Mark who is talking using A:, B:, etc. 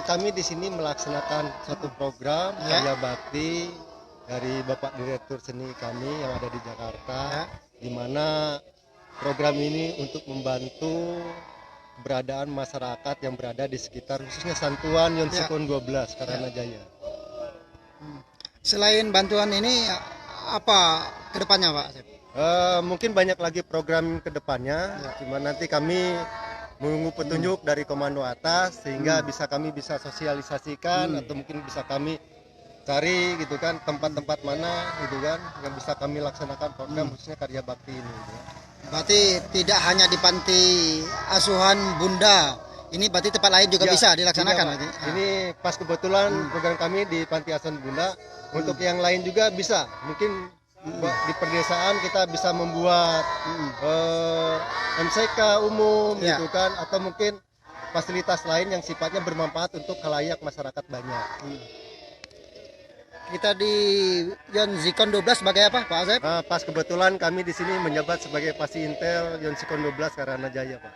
A: kami di sini melaksanakan suatu program karya bakti dari Bapak Direktur Seni kami yang ada di Jakarta, di mana program ini untuk membantu keberadaan masyarakat yang berada di sekitar khususnya Santuan Yonsikon 12 Karanajaya.
B: Selain bantuan ini apa kedepannya Pak Asep?
A: Mungkin banyak lagi program kedepannya, cuma nanti kami menunggu petunjuk dari komando atas sehingga kami bisa sosialisasikan atau mungkin bisa kami cari gitu kan tempat-tempat mana gitu kan yang bisa kami laksanakan program khususnya karya bakti ini gitu.
B: Berarti tidak hanya di panti asuhan Bunda, ini berarti tempat lain juga bisa dilaksanakan
A: iya,
B: berarti?
A: Ini pas kebetulan program kami di Panti Asuhan Bunda. Untuk yang lain juga bisa, mungkin di perdesaan kita bisa membuat MCK umum gitu kan, atau mungkin fasilitas lain yang sifatnya bermanfaat untuk khalayak masyarakat banyak.
B: Kita di Yonsikon 12 sebagai apa Pak Asep?
A: Pas kebetulan kami di sini menjabat sebagai Pasi Intel Yonsikon 12 Karanajaya, Pak.